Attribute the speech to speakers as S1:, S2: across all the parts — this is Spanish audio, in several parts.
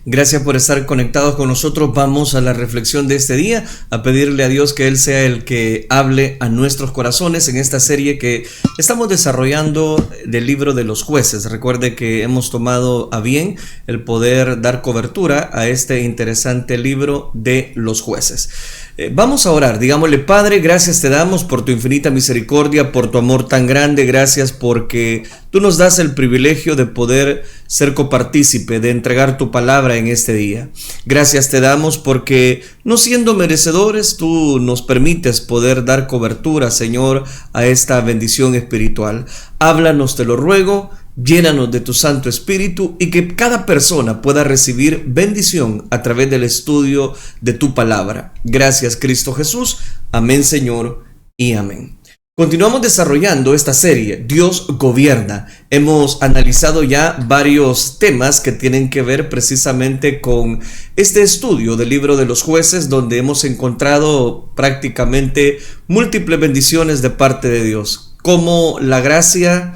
S1: Gracias por estar conectados con nosotros. Vamos a la reflexión de este día, a pedirle a Dios que Él sea el que hable a nuestros corazones en esta serie que estamos desarrollando del libro de los jueces. Recuerde que hemos tomado a bien el poder dar cobertura a este interesante libro de los jueces. Vamos a orar, digámosle: Padre, gracias te damos por tu infinita misericordia, por tu amor tan grande. Gracias porque tú nos das el privilegio de poder ser copartícipe, de entregar tu palabra en este día. Gracias te damos porque, no siendo merecedores, tú nos permites poder dar cobertura, Señor, a esta bendición espiritual. Háblanos, te lo ruego. Llénanos de tu Santo Espíritu y que cada persona pueda recibir bendición a través del estudio de tu palabra. Gracias, Cristo Jesús. Amén, Señor, y amén. Continuamos desarrollando esta serie, Dios gobierna. Hemos analizado ya varios temas que tienen que ver precisamente con este estudio del libro de los jueces, donde hemos encontrado prácticamente múltiples bendiciones de parte de Dios. Como la gracia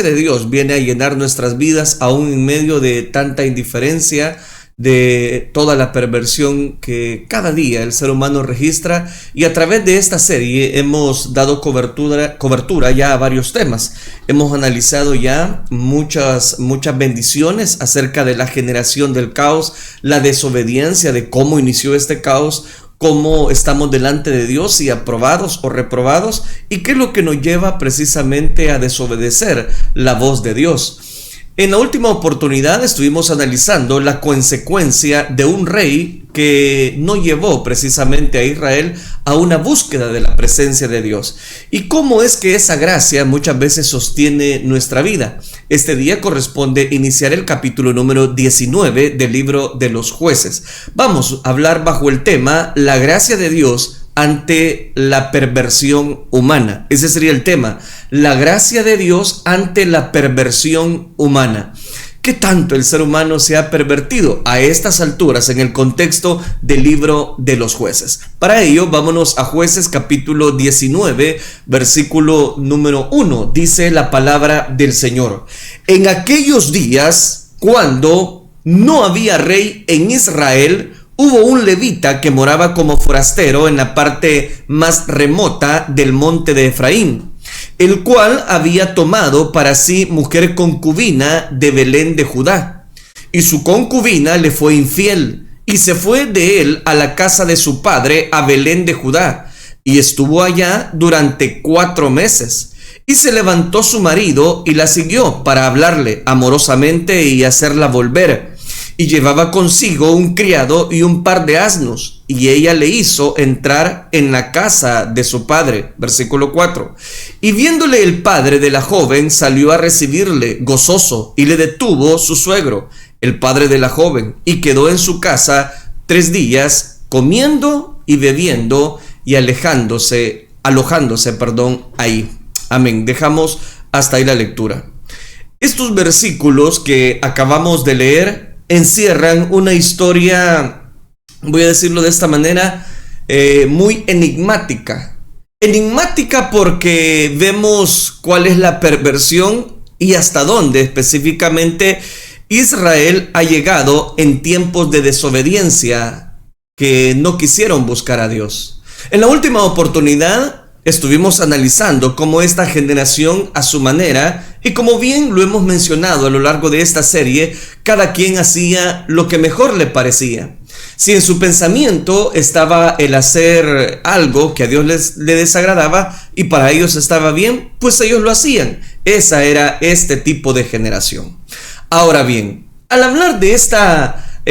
S1: de Dios viene a llenar nuestras vidas aún en medio de tanta indiferencia, de toda la perversión que cada día el ser humano registra. Y a través de esta serie hemos dado cobertura ya a varios temas. Hemos analizado ya muchas bendiciones acerca de la generación del caos, la desobediencia, de cómo inició este caos, cómo estamos delante de Dios, y aprobados o reprobados, y qué es lo que nos lleva precisamente a desobedecer la voz de Dios. En la última oportunidad estuvimos analizando la consecuencia de un rey que no llevó precisamente a Israel a una búsqueda de la presencia de Dios, y cómo es que esa gracia muchas veces sostiene nuestra vida. Este día corresponde iniciar el capítulo número 19 del libro de los jueces. Vamos a hablar bajo el tema la gracia de Dios ante la perversión humana. Ese sería el tema, la gracia de Dios ante la perversión humana. ¿Qué tanto el ser humano se ha pervertido a estas alturas en el contexto del libro de los jueces? Para ello, vámonos a Jueces capítulo 19, versículo número 1. Dice la palabra del Señor: en aquellos días, cuando no había rey en Israel, hubo un levita que moraba como forastero en la parte más remota del monte de Efraín, el cual había tomado para sí mujer concubina de Belén de Judá. Y su concubina le fue infiel, y se fue de él a la casa de su padre a Belén de Judá, y estuvo allá durante 4 meses. Y se levantó su marido y la siguió para hablarle amorosamente y hacerla volver. Y llevaba consigo un criado y un par de asnos, y ella le hizo entrar en la casa de su padre. Versículo 4. Y viéndole el padre de la joven, salió a recibirle gozoso, y le detuvo su suegro, el padre de la joven, y quedó en su casa 3 días, comiendo y bebiendo y alojándose ahí. Amén. Dejamos hasta ahí la lectura. Estos versículos que acabamos de leer encierran una historia, voy a decirlo de esta manera, muy enigmática. Enigmática porque vemos cuál es la perversión y hasta dónde específicamente Israel ha llegado en tiempos de desobediencia, que no quisieron buscar a Dios. En la última oportunidad estuvimos analizando cómo esta generación, a su manera, y como bien lo hemos mencionado a lo largo de esta serie, cada quien hacía lo que mejor le parecía. Si en su pensamiento estaba el hacer algo que a Dios le desagradaba y para ellos estaba bien, pues ellos lo hacían. Esa era este tipo de generación. Ahora bien, al hablar de esta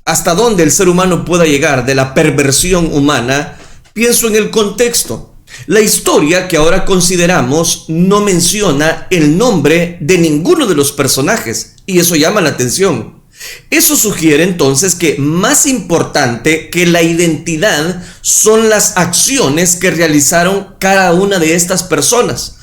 S1: hasta dónde el ser humano pueda llegar de la perversión humana, pienso en el contexto. La historia que ahora consideramos no menciona el nombre de ninguno de los personajes, y eso llama la atención. Eso sugiere entonces que más importante que la identidad son las acciones que realizaron cada una de estas personas.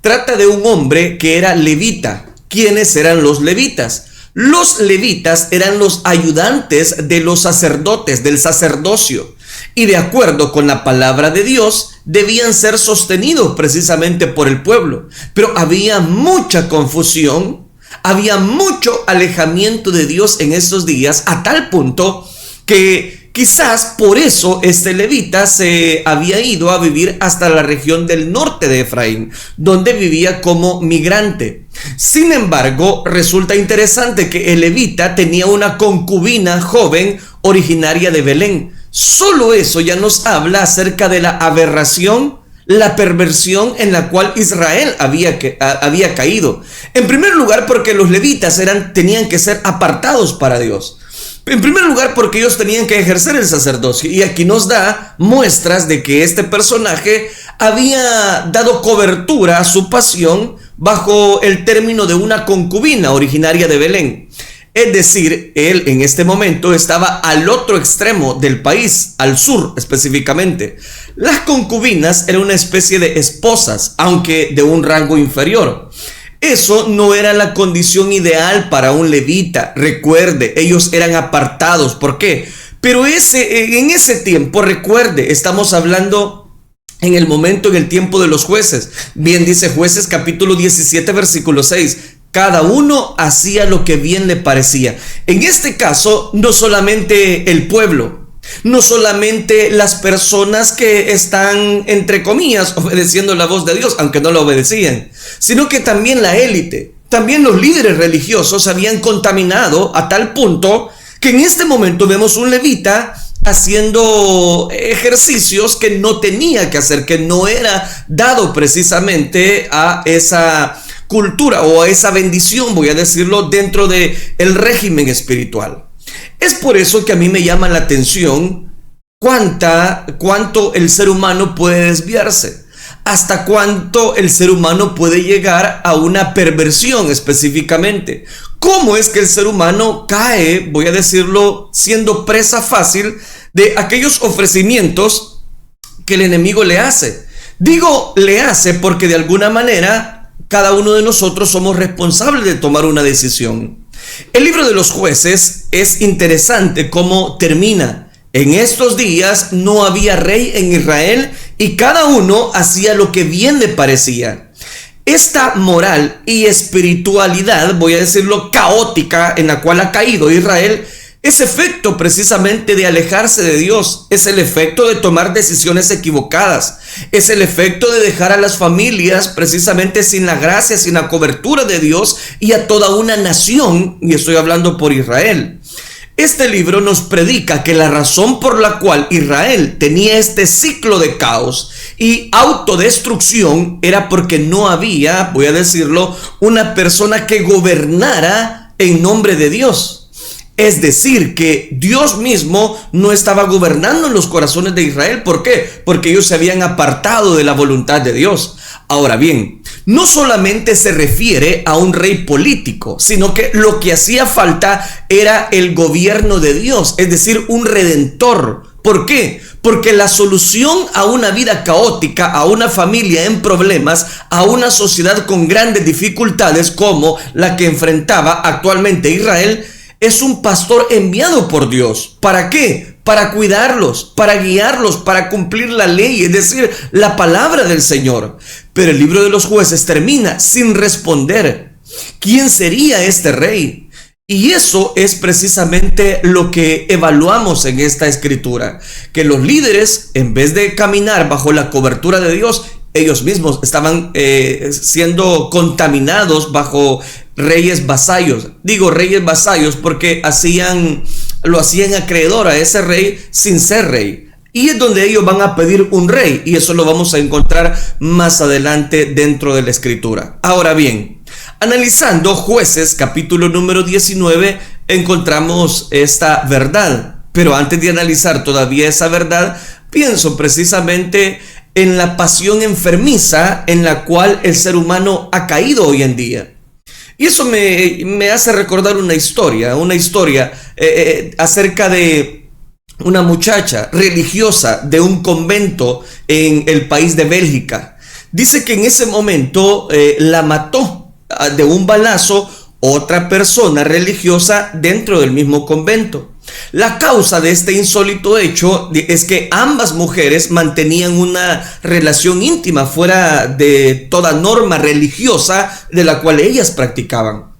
S1: Trata de un hombre que era levita. ¿Quiénes eran los levitas? Los levitas eran los ayudantes de los sacerdotes, del sacerdocio. Y de acuerdo con la palabra de Dios, debían ser sostenidos precisamente por el pueblo. Pero había mucha confusión, Había mucho alejamiento de Dios en estos días, a tal punto que quizás por eso este levita se había ido a vivir hasta la región del norte de Efraín, donde vivía como migrante. Sin embargo, resulta interesante que el levita tenía una concubina joven originaria de Belén. Solo eso ya nos habla acerca de la aberración, la perversión en la cual Israel había caído. En primer lugar, porque los levitas tenían que ser apartados para Dios. En primer lugar, porque ellos tenían que ejercer el sacerdocio. Y aquí nos da muestras de que este personaje había dado cobertura a su pasión bajo el término de una concubina originaria de Belén. Es decir, él en este momento estaba al otro extremo del país, al sur específicamente. Las concubinas eran una especie de esposas, aunque de un rango inferior. Eso no era la condición ideal para un levita. Recuerde, ellos eran apartados. ¿Por qué? Pero en ese tiempo, recuerde, estamos hablando en el tiempo de los jueces. Bien dice Jueces capítulo 17 versículo 6. Cada uno hacía lo que bien le parecía. En este caso, no solamente el pueblo, no solamente las personas que están, entre comillas, obedeciendo la voz de Dios, aunque no la obedecían, sino que también la élite, también los líderes religiosos se habían contaminado a tal punto que en este momento vemos un levita haciendo ejercicios que no tenía que hacer, que no era dado precisamente a esa cultura o a esa bendición, voy a decirlo, dentro de el régimen espiritual. Es por eso que a mí me llama la atención cuánto el ser humano puede desviarse, hasta cuánto el ser humano puede llegar a una perversión específicamente. ¿Cómo es que el ser humano cae, voy a decirlo, siendo presa fácil de aquellos ofrecimientos que el enemigo le hace? Digo le hace porque de alguna manera cada uno de nosotros somos responsables de tomar una decisión. El libro de los jueces es interesante cómo termina. En estos días no había rey en Israel y cada uno hacía lo que bien le parecía. Esta moral y espiritualidad, voy a decirlo, caótica en la cual ha caído Israel, es efecto precisamente de alejarse de Dios, es el efecto de tomar decisiones equivocadas, es el efecto de dejar a las familias precisamente sin la gracia, sin la cobertura de Dios y a toda una nación, y estoy hablando por Israel. Este libro nos predica que la razón por la cual Israel tenía este ciclo de caos y autodestrucción era porque no había, voy a decirlo, una persona que gobernara en nombre de Dios. Es decir, que Dios mismo no estaba gobernando en los corazones de Israel. ¿Por qué? Porque ellos se habían apartado de la voluntad de Dios. Ahora bien, no solamente se refiere a un rey político, sino que lo que hacía falta era el gobierno de Dios, es decir, un redentor. ¿Por qué? Porque la solución a una vida caótica, a una familia en problemas, a una sociedad con grandes dificultades como la que enfrentaba actualmente Israel, es un pastor enviado por Dios. ¿Para qué? Para cuidarlos, para guiarlos, para cumplir la ley, es decir, la palabra del Señor. Pero el libro de los jueces termina sin responder. ¿Quién sería este rey? Y eso es precisamente lo que evaluamos en esta escritura, que los líderes, en vez de caminar bajo la cobertura de Dios, ellos mismos estaban siendo contaminados bajo reyes vasallos. Digo reyes vasallos porque lo hacían acreedor a ese rey sin ser rey. Y es donde ellos van a pedir un rey, y eso lo vamos a encontrar más adelante dentro de la escritura. Ahora bien, analizando Jueces capítulo número 19, encontramos esta verdad. Pero antes de analizar todavía esa verdad, pienso precisamente en la pasión enfermiza en la cual el ser humano ha caído hoy en día. Y eso me hace recordar una historia acerca de una muchacha religiosa de un convento en el país de Bélgica. Dice que en ese momento la mató de un balazo otra persona religiosa dentro del mismo convento. La causa de este insólito hecho es que ambas mujeres mantenían una relación íntima fuera de toda norma religiosa de la cual ellas practicaban.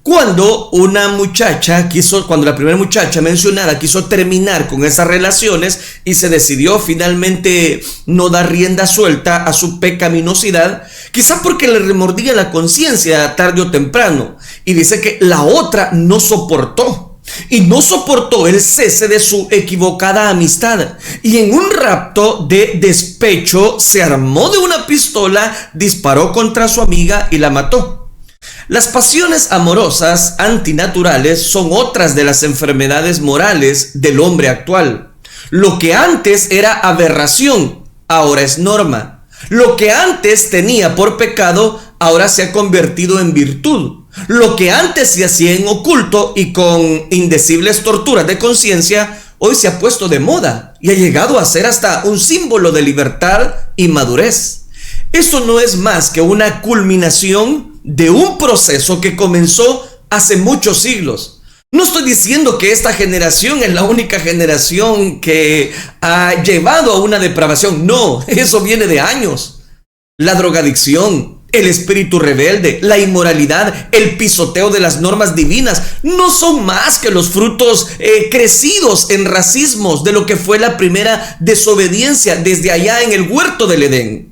S1: Cuando la primera muchacha mencionada quiso terminar con esas relaciones y se decidió finalmente no dar rienda suelta a su pecaminosidad, quizá porque le remordía la conciencia tarde o temprano, y dice que la otra no soportó el cese de su equivocada amistad, y en un rapto de despecho se armó de una pistola, disparó contra su amiga y la mató. Las pasiones amorosas antinaturales son otras de las enfermedades morales del hombre actual. Lo que antes era aberración, ahora es norma. Lo que antes tenía por pecado, ahora se ha convertido en virtud. Lo que antes se hacía en oculto y con indecibles torturas de conciencia, hoy se ha puesto de moda y ha llegado a ser hasta un símbolo de libertad y madurez. Esto no es más que una culminación de un proceso que comenzó hace muchos siglos. No estoy diciendo que esta generación es la única generación que ha llevado a una depravación. No, eso viene de años. La drogadicción, el espíritu rebelde, la inmoralidad, el pisoteo de las normas divinas no son más que los frutos crecidos en racismos de lo que fue la primera desobediencia desde allá en el huerto del Edén.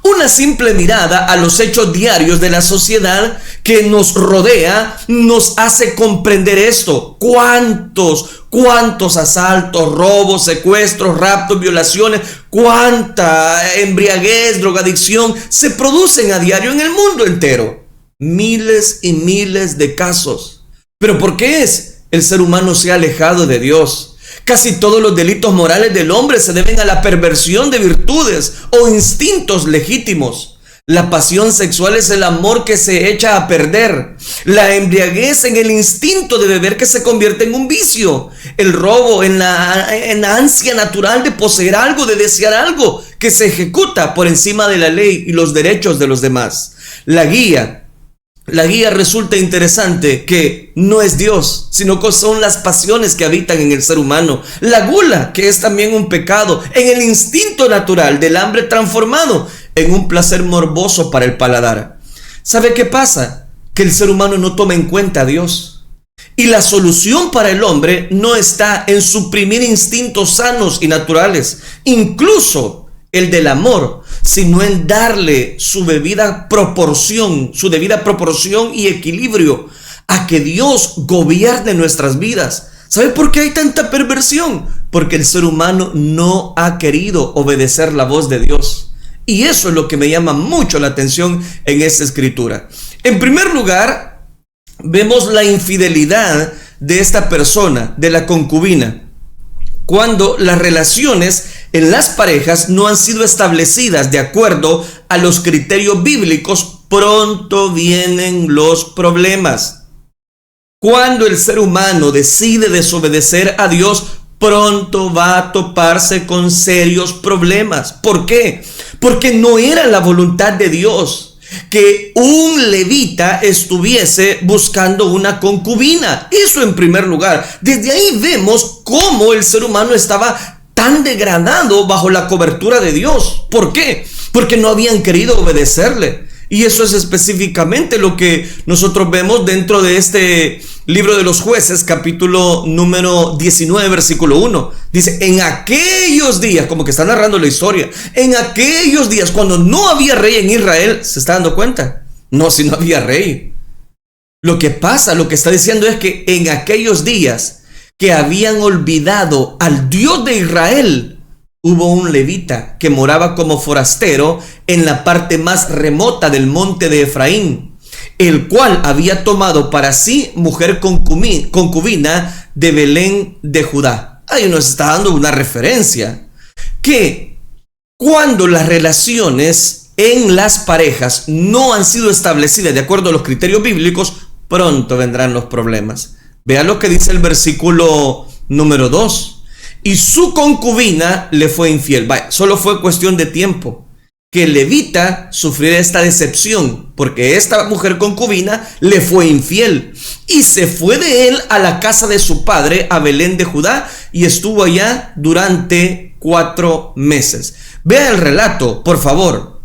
S1: Una simple mirada a los hechos diarios de la sociedad que nos rodea nos hace comprender esto. ¿Cuántos asaltos, robos, secuestros, raptos, violaciones, cuánta embriaguez, drogadicción se producen a diario en el mundo entero? Miles y miles de casos. ¿Pero por qué es? El ser humano se ha alejado de Dios. Casi todos los delitos morales del hombre se deben a la perversión de virtudes o instintos legítimos. La pasión sexual es el amor que se echa a perder. La embriaguez en el instinto de beber que se convierte en un vicio. El robo en la ansia natural de poseer algo, de desear algo, que se ejecuta por encima de la ley y los derechos de los demás. La guía resulta interesante que no es Dios, sino que son las pasiones que habitan en el ser humano. La gula, que es también un pecado, en el instinto natural del hambre transformado en un placer morboso para el paladar. ¿Sabe qué pasa? Que el ser humano no toma en cuenta a Dios. Y la solución para el hombre no está en suprimir instintos sanos y naturales, incluso el del amor, sino en darle su debida proporción y equilibrio a que Dios gobierne nuestras vidas. ¿Sabe por qué hay tanta perversión? Porque el ser humano no ha querido obedecer la voz de Dios. Y eso es lo que me llama mucho la atención en esta escritura. En primer lugar, vemos la infidelidad de esta persona, de la concubina, cuando las relaciones en las parejas no han sido establecidas de acuerdo a los criterios bíblicos, pronto vienen los problemas. Cuando el ser humano decide desobedecer a Dios, pronto va a toparse con serios problemas. ¿Por qué? Porque no era la voluntad de Dios que un levita estuviese buscando una concubina. Eso en primer lugar. Desde ahí vemos cómo el ser humano estaba tan degradado bajo la cobertura de Dios. ¿Por qué? Porque no habían querido obedecerle. Y eso es específicamente lo que nosotros vemos dentro de este libro de los Jueces, capítulo número 19, versículo 1. Dice, en aquellos días, como que está narrando la historia, en aquellos días cuando no había rey en Israel, ¿se está dando cuenta? No, si no había rey. Lo que pasa, lo que está diciendo es que en aquellos días que habían olvidado al Dios de Israel, hubo un levita que moraba como forastero en la parte más remota del monte de Efraín, el cual había tomado para sí mujer concubina de Belén de Judá. Ahí nos está dando una referencia que cuando las relaciones en las parejas no han sido establecidas de acuerdo a los criterios bíblicos, pronto vendrán los problemas. Vea lo que dice el versículo número 2. Y su concubina le fue infiel. Vaya, solo fue cuestión de tiempo que el levita sufriera esta decepción, porque esta mujer concubina le fue infiel y se fue de él a la casa de su padre, a Belén de Judá, y estuvo allá durante 4 meses. Vea el relato, por favor.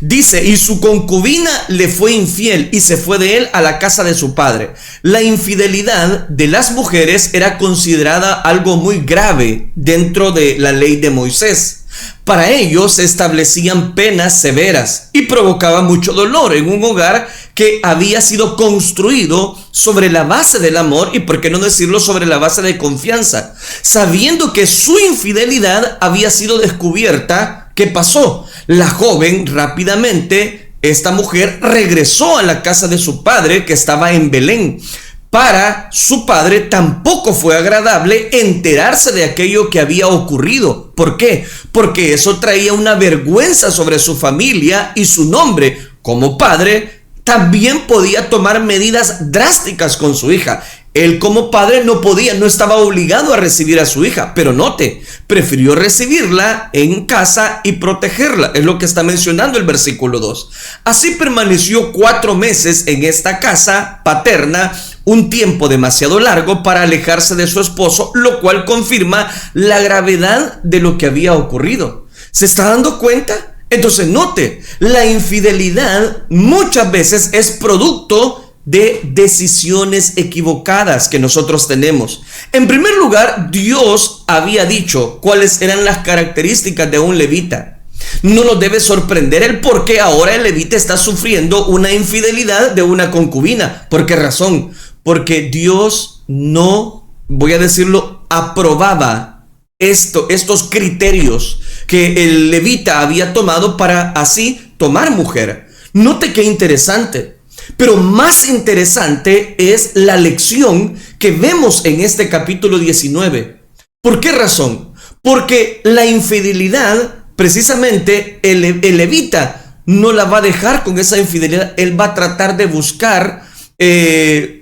S1: Dice, y su concubina le fue infiel y se fue de él a la casa de su padre. La infidelidad de las mujeres era considerada algo muy grave dentro de la ley de Moisés. Para ellos se establecían penas severas y provocaba mucho dolor en un hogar que había sido construido sobre la base del amor y, por qué no decirlo, sobre la base de confianza. Sabiendo que su infidelidad había sido descubierta, ¿qué pasó? La joven rápidamente, esta mujer regresó a la casa de su padre que estaba en Belén. Para su padre tampoco fue agradable enterarse de aquello que había ocurrido. ¿Por qué? Porque eso traía una vergüenza sobre su familia y su nombre. Como padre, también podía tomar medidas drásticas con su hija. Él como padre no estaba obligado a recibir a su hija, pero note, prefirió recibirla en casa y protegerla. Es lo que está mencionando el versículo 2. Así permaneció 4 meses en esta casa paterna, un tiempo demasiado largo para alejarse de su esposo, lo cual confirma la gravedad de lo que había ocurrido. ¿Se está dando cuenta? Entonces note, la infidelidad muchas veces es producto de decisiones equivocadas que nosotros tenemos. En primer lugar, Dios había dicho cuáles eran las características de un levita. No nos debe sorprender el por qué ahora el levita está sufriendo una infidelidad de una concubina. ¿Por qué razón? Porque Dios no, voy a decirlo, aprobaba estos criterios que el levita había tomado para así tomar mujer. Note qué interesante. Pero más interesante es la lección que vemos en este capítulo 19. ¿Por qué razón? Porque la infidelidad, precisamente el levita no la va a dejar con esa infidelidad. Él va a tratar de buscar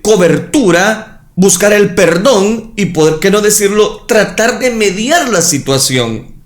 S1: cobertura, buscar el perdón y, por qué no decirlo, tratar de mediar la situación.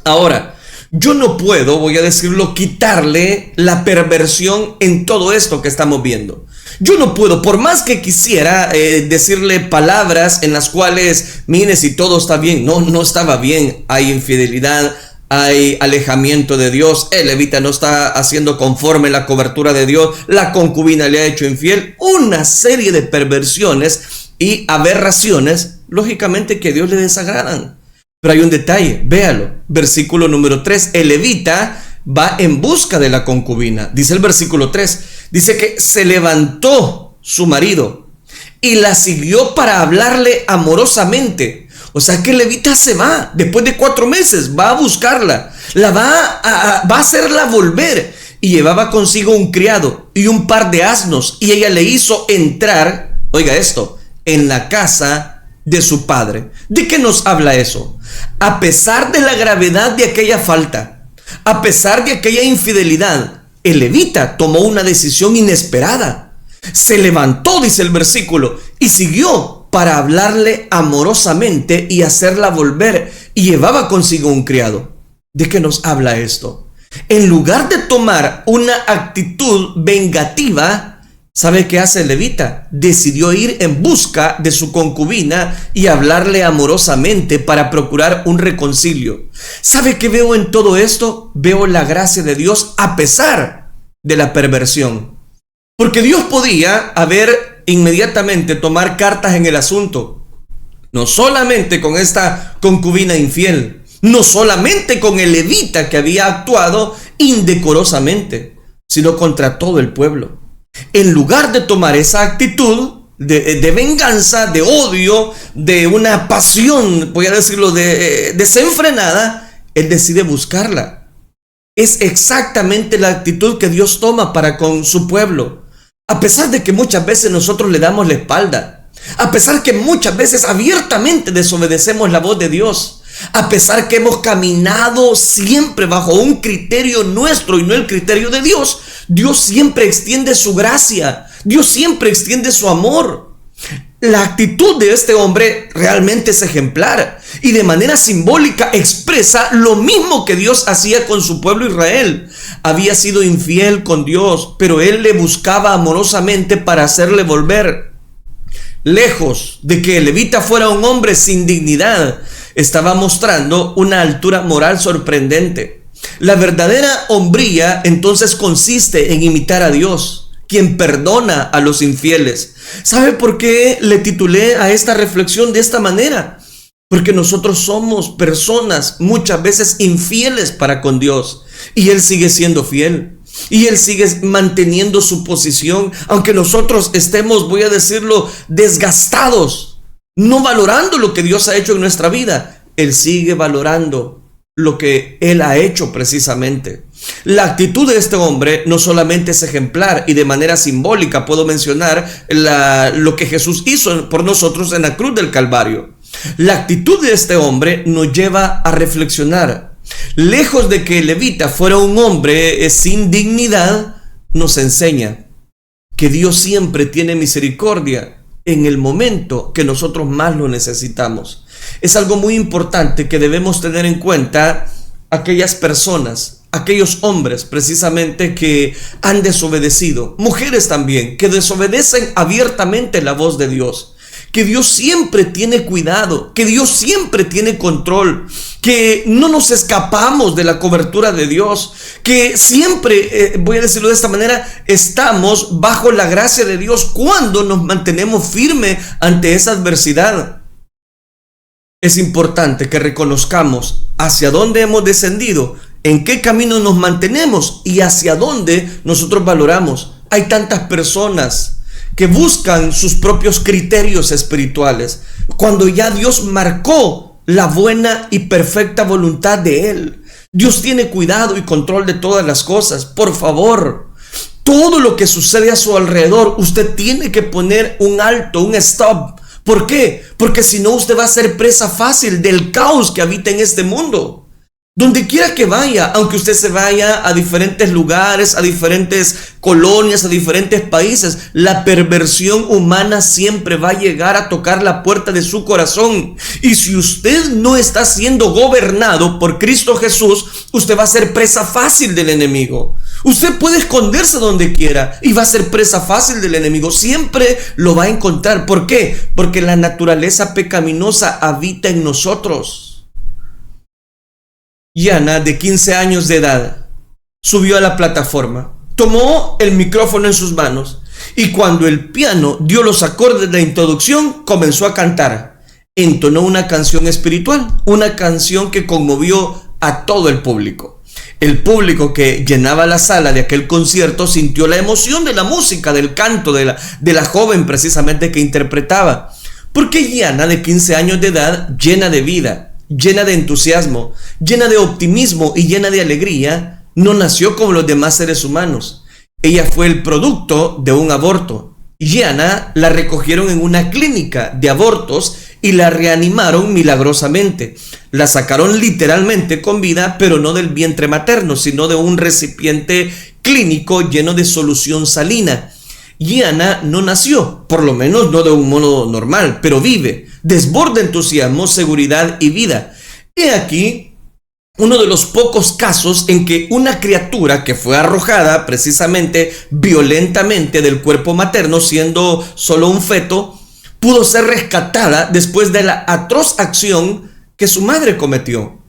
S1: Ahora, yo no puedo, voy a decirlo, quitarle la perversión en todo esto que estamos viendo. Yo no puedo, por más que quisiera decirle palabras en las cuales, mire, si todo está bien. No estaba bien. Hay infidelidad, hay alejamiento de Dios. El levita no está haciendo conforme la cobertura de Dios. La concubina le ha hecho infiel. Una serie de perversiones y aberraciones, lógicamente, que a Dios le desagradan. Pero hay un detalle, véalo, versículo número 3, el levita va en busca de la concubina. Dice el versículo 3, dice que se levantó su marido y la siguió para hablarle amorosamente. O sea que el levita se va, después de 4 meses, va a buscarla, va a hacerla volver. Y llevaba consigo un criado y un par de asnos, y ella le hizo entrar, oiga esto, en la casa de su padre. ¿De qué nos habla eso? A pesar de la gravedad de aquella falta, a pesar de aquella infidelidad, el levita tomó una decisión inesperada. Se levantó, dice el versículo, y siguió para hablarle amorosamente y hacerla volver, y llevaba consigo un criado. ¿De qué nos habla esto? En lugar de tomar una actitud vengativa, ¿sabe qué hace el levita? Decidió ir en busca de su concubina y hablarle amorosamente para procurar un reconcilio. ¿Sabe qué veo en todo esto? Veo la gracia de Dios a pesar de la perversión. Porque Dios podía haber inmediatamente tomar cartas en el asunto. No solamente con esta concubina infiel, no solamente con el levita que había actuado indecorosamente, sino contra todo el pueblo. En lugar de tomar esa actitud de venganza, de odio, de una pasión, voy a decirlo, desenfrenada, él decide buscarla. Es exactamente la actitud que Dios toma para con su pueblo. A pesar de que muchas veces nosotros le damos la espalda, a pesar que muchas veces abiertamente desobedecemos la voz de Dios, a pesar que hemos caminado siempre bajo un criterio nuestro y no el criterio de Dios, Dios siempre extiende su gracia, Dios siempre extiende su amor. La actitud de este hombre realmente es ejemplar y de manera simbólica expresa lo mismo que Dios hacía con su pueblo Israel. Había sido infiel con Dios, pero él le buscaba amorosamente para hacerle volver. Lejos de que el levita fuera un hombre sin dignidad, estaba mostrando una altura moral sorprendente. La verdadera hombría entonces consiste en imitar a Dios, quien perdona a los infieles. ¿Sabe por qué le titulé a esta reflexión de esta manera? Porque nosotros somos personas muchas veces infieles para con Dios, y Él sigue siendo fiel. Y Él sigue manteniendo su posición, aunque nosotros estemos, voy a decirlo, desgastados, no valorando lo que Dios ha hecho en nuestra vida. Él sigue valorando lo que Él ha hecho precisamente. La actitud de este hombre no solamente es ejemplar, y de manera simbólica puedo mencionar lo que Jesús hizo por nosotros en la cruz del Calvario. La actitud de este hombre nos lleva a reflexionar. Lejos de que el levita fuera un hombre sin dignidad, nos enseña que Dios siempre tiene misericordia en el momento que nosotros más lo necesitamos. Es algo muy importante que debemos tener en cuenta aquellas personas, aquellos hombres precisamente que han desobedecido, mujeres también, que desobedecen abiertamente la voz de Dios. Que Dios siempre tiene cuidado, que Dios siempre tiene control, que no nos escapamos de la cobertura de Dios, que siempre, voy a decirlo de esta manera, estamos bajo la gracia de Dios cuando nos mantenemos firmes ante esa adversidad. Es importante que reconozcamos hacia dónde hemos descendido, en qué camino nos mantenemos y hacia dónde nosotros valoramos. Hay tantas personas que buscan sus propios criterios espirituales, cuando ya Dios marcó la buena y perfecta voluntad de Él. Dios tiene cuidado y control de todas las cosas. Por favor, todo lo que sucede a su alrededor, usted tiene que poner un alto, un stop. ¿Por qué? Porque si no, usted va a ser presa fácil del caos que habita en este mundo. Donde quiera que vaya, aunque usted se vaya a diferentes lugares, a diferentes colonias, a diferentes países, la perversión humana siempre va a llegar a tocar la puerta de su corazón. Y si usted no está siendo gobernado por Cristo Jesús, usted va a ser presa fácil del enemigo. Usted puede esconderse donde quiera y va a ser presa fácil del enemigo. Siempre lo va a encontrar. ¿Por qué? Porque la naturaleza pecaminosa habita en nosotros. Yana, de 15 años de edad, subió a la plataforma, tomó el micrófono en sus manos y cuando el piano dio los acordes de la introducción, comenzó a cantar. Entonó una canción espiritual, una canción que conmovió a todo el público. El público que llenaba la sala de aquel concierto sintió la emoción de la música, del canto de la joven precisamente que interpretaba. Porque Yana, de 15 años de edad, llena de vida, llena de entusiasmo, llena de optimismo y llena de alegría, no nació como los demás seres humanos. Ella fue el producto de un aborto. Yana la recogieron en una clínica de abortos y la reanimaron milagrosamente. La sacaron literalmente con vida, pero no del vientre materno, sino de un recipiente clínico lleno de solución salina. Yana no nació, por lo menos no de un modo normal, pero vive, desborda entusiasmo, seguridad y vida. He aquí uno de los pocos casos en que una criatura que fue arrojada precisamente violentamente del cuerpo materno, siendo solo un feto, pudo ser rescatada después de la atroz acción que su madre cometió.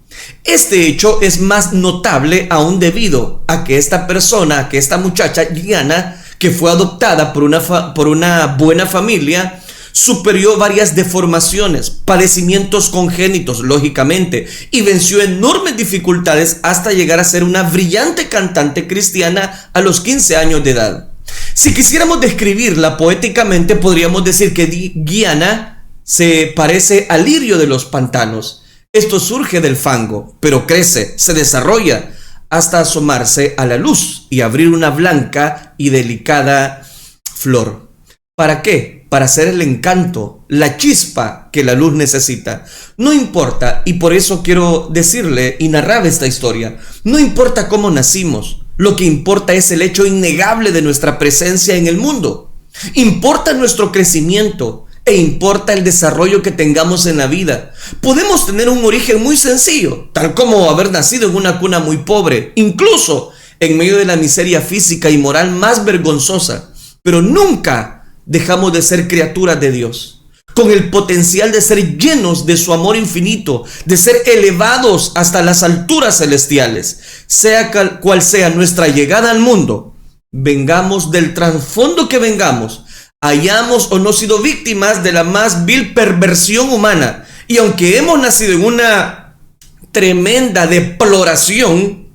S1: Este hecho es más notable aún debido a que esta persona, a que esta muchacha, Yana, que fue adoptada por una buena familia, superó varias deformaciones, padecimientos congénitos, lógicamente, y venció enormes dificultades hasta llegar a ser una brillante cantante cristiana a los 15 años de edad. Si quisiéramos describirla poéticamente, podríamos decir que Yana se parece al lirio de los pantanos. Esto surge del fango, pero crece, se desarrolla, hasta asomarse a la luz y abrir una blanca y delicada flor. ¿Para qué? Para hacer el encanto, la chispa que la luz necesita. No importa, y por eso quiero decirle y narrar esta historia, no importa cómo nacimos, lo que importa es el hecho innegable de nuestra presencia en el mundo. Importa nuestro crecimiento e importa el desarrollo que tengamos en la vida. Podemos tener un origen muy sencillo, tal como haber nacido en una cuna muy pobre, incluso en medio de la miseria física y moral más vergonzosa, pero nunca dejamos de ser criaturas de Dios. con el potencial de ser llenos de su amor infinito, de ser elevados hasta las alturas celestiales. Sea cual sea nuestra llegada al mundo, vengamos del trasfondo que vengamos, hayamos o no sido víctimas de la más vil perversión humana, y aunque hemos nacido en una tremenda deploración,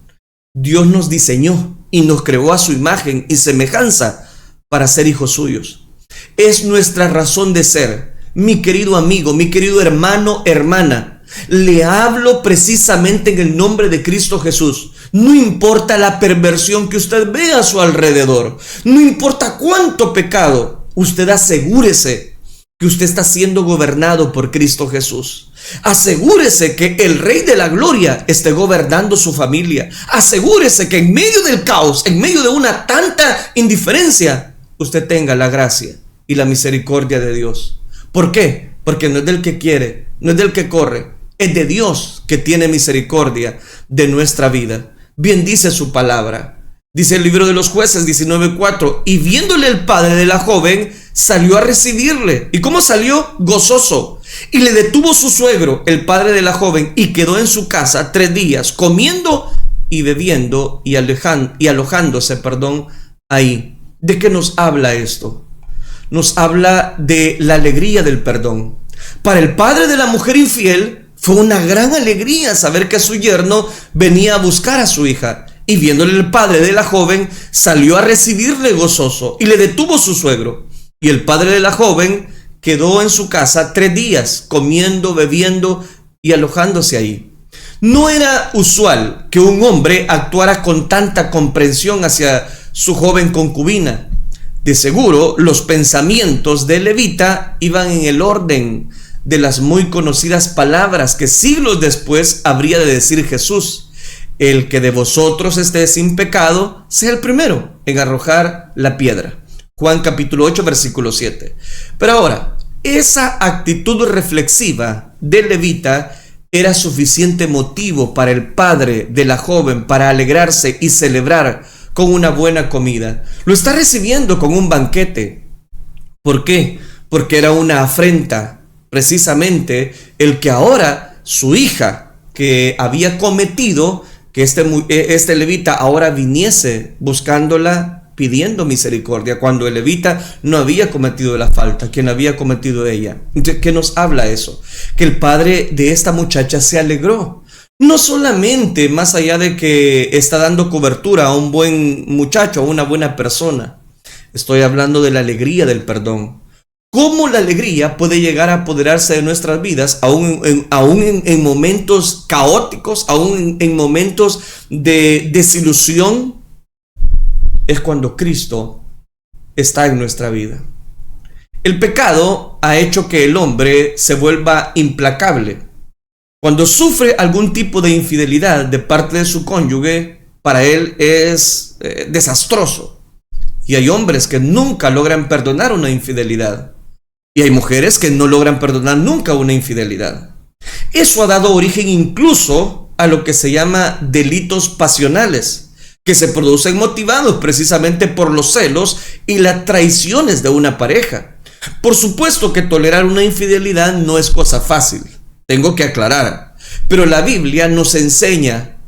S1: Dios nos diseñó y nos creó a su imagen y semejanza para ser hijos suyos. Es nuestra razón de ser. Mi querido amigo, mi querido hermano, hermana, le hablo precisamente en el nombre de Cristo Jesús. No importa la perversión que usted ve a su alrededor, no importa cuánto pecado, usted asegúrese que usted está siendo gobernado por Cristo Jesús. Asegúrese que el Rey de la Gloria esté gobernando su familia. Asegúrese que en medio del caos, en medio de una tanta indiferencia, usted tenga la gracia y la misericordia de Dios. ¿Por qué? Porque no es del que quiere, no es del que corre, es de Dios que tiene misericordia de nuestra vida. Bien dice su palabra. Dice el libro de los Jueces 19:4, y viéndole el padre de la joven, salió a recibirle. ¿Y cómo salió? Gozoso. Y le detuvo su suegro, el padre de la joven, y quedó en su casa 3 días, comiendo y bebiendo y alojándose ahí. ¿De qué nos habla esto? Nos habla de la alegría del perdón. Para el padre de la mujer infiel fue una gran alegría saber que su yerno venía a buscar a su hija. Y viéndole el padre de la joven, salió a recibirle gozoso, y le detuvo su suegro. Y el padre de la joven quedó en su casa 3 días, comiendo, bebiendo y alojándose ahí. No era usual que un hombre actuara con tanta comprensión hacia su joven concubina. De seguro, los pensamientos de Levita iban en el orden de las muy conocidas palabras que siglos después habría de decir Jesús: el que de vosotros esté sin pecado, sea el primero en arrojar la piedra. Juan capítulo 8, versículo 7. Pero ahora, esa actitud reflexiva de Levita era suficiente motivo para el padre de la joven para alegrarse y celebrar con una buena comida. Lo está recibiendo con un banquete. ¿Por qué? Porque era una afrenta, precisamente, el que ahora su hija, que había cometido, que este levita ahora viniese buscándola, pidiendo misericordia, cuando el levita no había cometido la falta, quien había cometido ella. Entonces, ¿qué nos habla eso? Que el padre de esta muchacha se alegró. No solamente más allá de que está dando cobertura a un buen muchacho, a una buena persona. Estoy hablando de la alegría del perdón. ¿Cómo la alegría puede llegar a apoderarse de nuestras vidas, aún en momentos caóticos, aún en momentos de desilusión? Es cuando Cristo está en nuestra vida. El pecado ha hecho que el hombre se vuelva implacable. Cuando sufre algún tipo de infidelidad de parte de su cónyuge, para él es desastroso. Y hay hombres que nunca logran perdonar una infidelidad. Y hay mujeres que no logran perdonar nunca una infidelidad. Eso ha dado origen incluso a lo que se llama delitos pasionales, que se producen motivados precisamente por los celos y las traiciones de una pareja. Por supuesto que tolerar una infidelidad no es cosa fácil. Tengo que aclarar, pero la Biblia nos enseña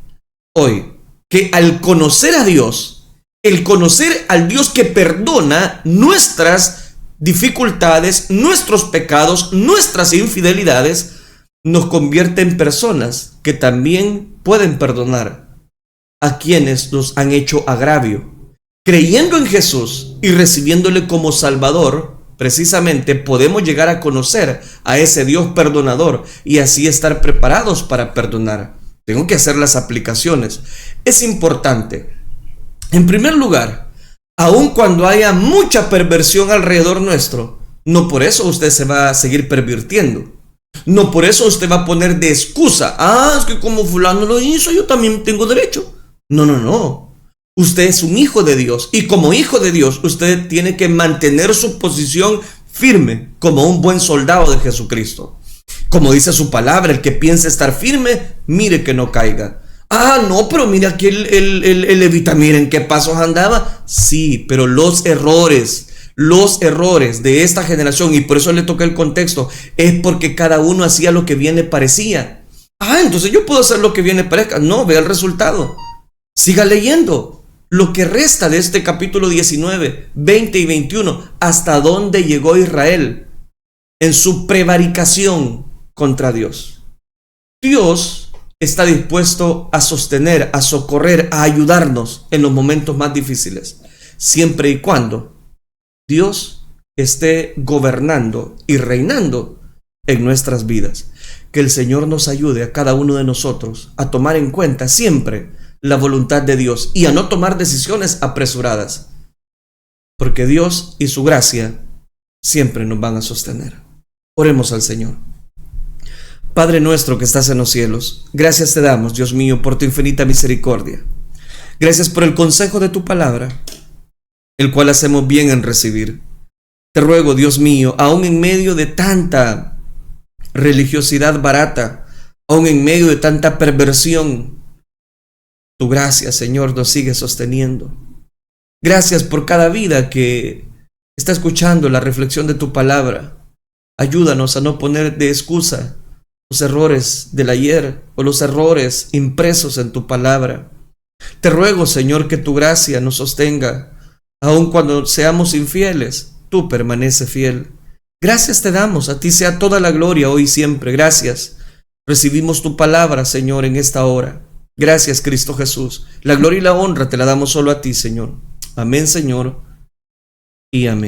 S1: hoy que al conocer a Dios, el conocer al Dios que perdona nuestras dificultades, nuestros pecados, nuestras infidelidades, nos convierte en personas que también pueden perdonar a quienes nos han hecho agravio. Creyendo en Jesús y recibiéndole como Salvador, precisamente podemos llegar a conocer a ese Dios perdonador y así estar preparados para perdonar. Tengo que hacer las aplicaciones. Es importante, en primer lugar, aun cuando haya mucha perversión alrededor nuestro, no por eso usted se va a seguir pervirtiendo. No por eso usted va a poner de excusa: es que como fulano lo hizo, yo también tengo derecho. No. Usted es un hijo de Dios, y como hijo de Dios usted tiene que mantener su posición firme como un buen soldado de Jesucristo. Como dice su palabra, el que piense estar firme, mire que no caiga. No, pero mira aquí el levita, miren qué pasos andaba. Sí, pero los errores, los errores de esta generación, y por eso le toca el contexto, es porque cada uno hacía lo que bien le parecía. Entonces yo puedo hacer lo que bien le parezca. No, vea el resultado. Siga leyendo lo que resta de este capítulo 19, 20 y 21. Hasta dónde llegó Israel en su prevaricación contra Dios. Dios está dispuesto a sostener, a socorrer, a ayudarnos en los momentos más difíciles, siempre y cuando Dios esté gobernando y reinando en nuestras vidas. Que el Señor nos ayude a cada uno de nosotros a tomar en cuenta siempre la voluntad de Dios y a no tomar decisiones apresuradas, porque Dios y su gracia siempre nos van a sostener. Oremos al Señor. Padre nuestro que estás en los cielos, gracias te damos, Dios mío, por tu infinita misericordia. Gracias por el consejo de tu palabra, el cual hacemos bien en recibir. Te ruego, Dios mío, aún en medio de tanta religiosidad barata, aún en medio de tanta perversión, tu gracia, Señor, nos sigue sosteniendo. Gracias por cada vida que está escuchando la reflexión de tu palabra. Ayúdanos a no poner de excusa los errores del ayer o los errores impresos en tu palabra. Te ruego, Señor, que tu gracia nos sostenga. Aun cuando seamos infieles, tú permaneces fiel. Gracias te damos, a ti sea toda la gloria hoy y siempre. Gracias. Recibimos tu palabra, Señor, en esta hora. Gracias, Cristo Jesús. La gloria y la honra te la damos solo a ti, Señor. Amén, Señor, y amén.